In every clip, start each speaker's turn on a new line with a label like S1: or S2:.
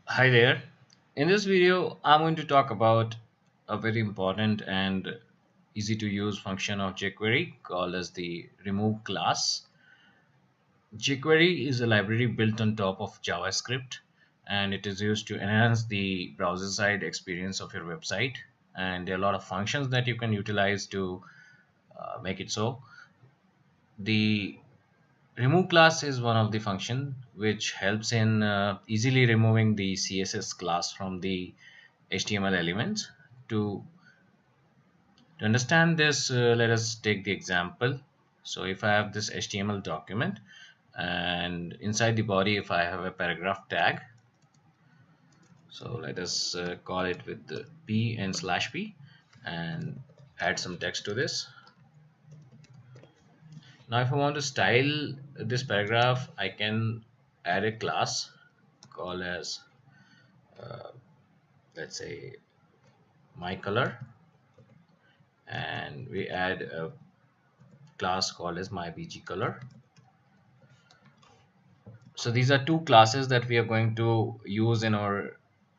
S1: Hi there. In this video, I'm going to talk about a very important and easy to use function of jQuery called as the remove class. jQuery is a library built on top of JavaScript, and it is used to enhance the browser side experience of your website. And there are a lot of functions that you can utilize to make it so. The remove class is one of the function which helps in easily removing the CSS class from the HTML elements. To understand this, let us take the example. So if I have this HTML document and inside the body if I have a paragraph tag, so let us call it with the p and slash p and add some text to this. Now if I want to style this paragraph, I can add a class called as let's say my color, and we add a class called as my bg color. So these are two classes that we are going to use in our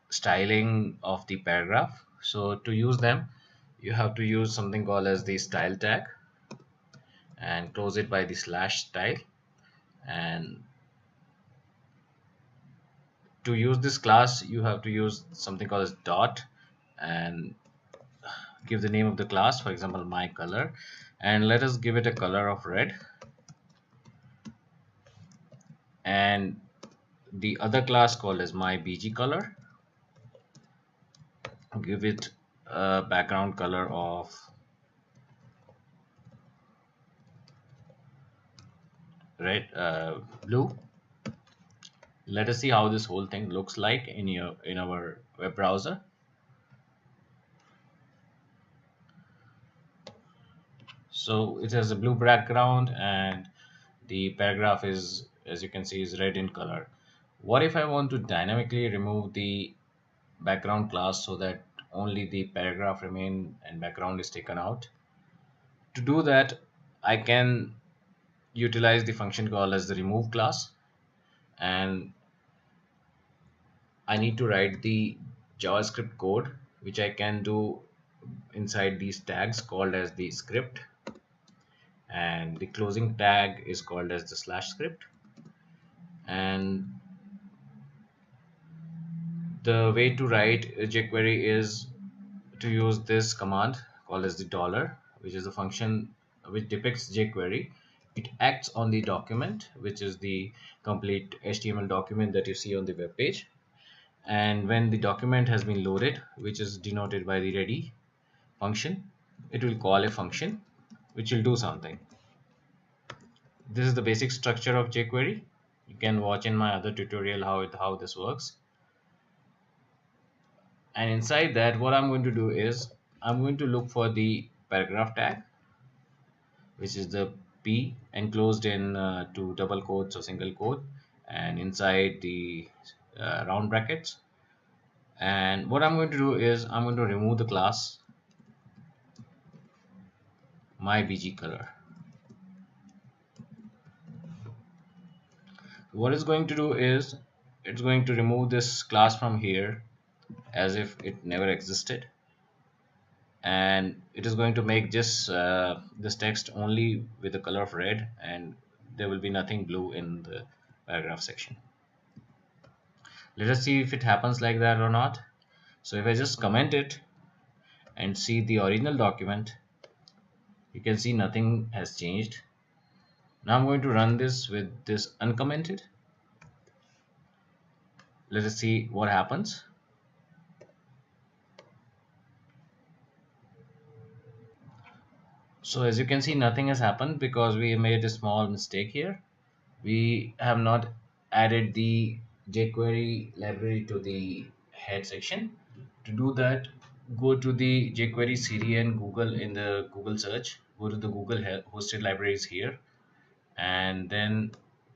S1: styling of the paragraph. So to use them, you have to use something called as the style tag and close it by the slash style. And to use this class, you have to use something called as dot and give the name of the class, for example my color, and let us give it a color of red. And the other class called as my bg color, give it a background color of red, blue. Let us see how this whole thing looks like in our web browser. So it has a blue background and the paragraph is, as you can see, is red in color. What if I want to dynamically remove the background class so that only the paragraph remain and background is taken out? To do that, I can utilize the function called as the remove class, and I need to write the JavaScript code which I can do inside these tags called as the script, and the closing tag is called as the slash script. And the way to write a jQuery is to use this command called as the dollar, which is a function which depicts jQuery. It acts on the document, which is the complete HTML document that you see on the web page. And when the document has been loaded, which is denoted by the ready function, it will call a function which will do something. This is the basic structure of jQuery. You can watch in my other tutorial how this works. And inside that, what I'm going to do is I'm going to look for the paragraph tag, which is the p enclosed in two double quotes or single quote, and inside the round brackets. And what I'm going to do is I'm going to remove the class my bg color. What it's going to do is it's going to remove this class from here as if it never existed, and it is going to make this text only with the color of red, and there will be nothing blue in the paragraph section. Let us see if it happens like that or not. So if I just comment it and see the original document, you can see nothing has changed. Now I'm going to run this with this uncommented. Let us see what happens. So as you can see, nothing has happened because we made a small mistake here. We have not added the jQuery library to the head section. To do that, go to the jQuery Siri and Google in the Google search. Go to the Google hosted libraries here, and then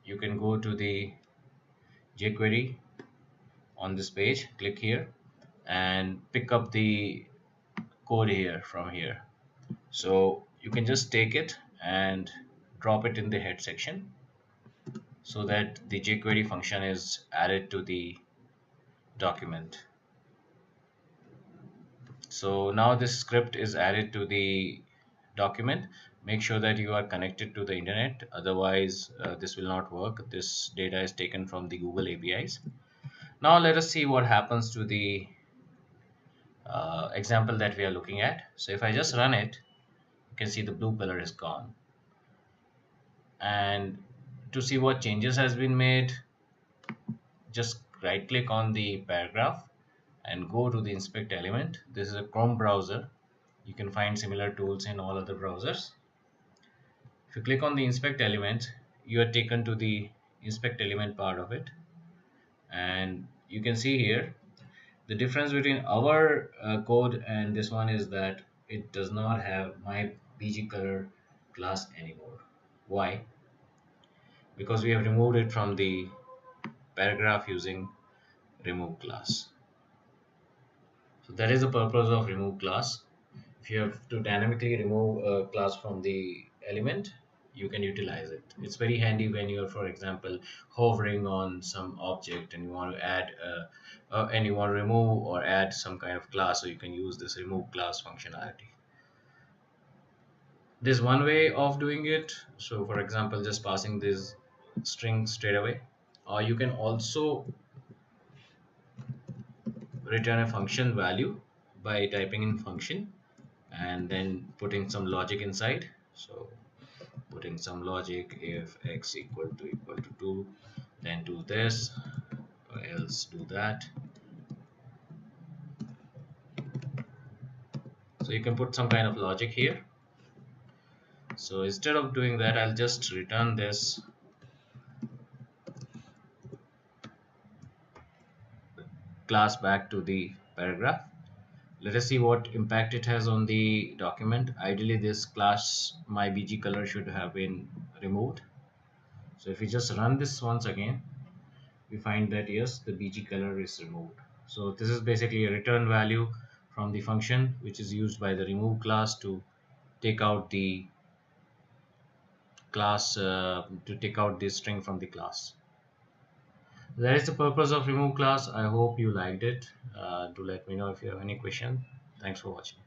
S1: you can go to the jQuery on this page. Click here and pick up the code here from here. So you can just take it and drop it in the head section so that the jQuery function is added to the document. So now this script is added to the document. Make sure that you are connected to the internet, otherwise this will not work. This data is taken from the Google APIs. Now let us see what happens to the example that we are looking at. So if I just run it, you can see the blue color is gone. And to see what changes has been made, just right click on the paragraph and go to the inspect element. This is a Chrome browser. You can find similar tools in all other browsers. If you click on the inspect element, you are taken to the inspect element part of it, and you can see here the difference between our code and this one is that it does not have my bg color class anymore. Why? Because we have removed it from the paragraph using remove class. So that is the purpose of remove class. If you have to dynamically remove a class from the element, you can utilize it. It's very handy when you're, for example, hovering on some object and you want to add and you want to remove or add some kind of class, so you can use this remove class functionality. There's one way of doing it. So for example, just passing this string straight away, or you can also return a function value by typing in function and then putting some logic inside. So putting some logic, if x equal to 2, then do this, or else do that. So you can put some kind of logic here. So instead of doing that, I'll just return this class back to the paragraph. Let us see what impact it has on the document. Ideally, this class myBgColor should have been removed. So if we just run this once again, we find that yes, the bg color is removed. So this is basically a return value from the function which is used by the remove class to take out the class to take out this string from the class. That is the purpose of remove class. I hope you liked it. Do let me know if you have any question. Thanks for watching.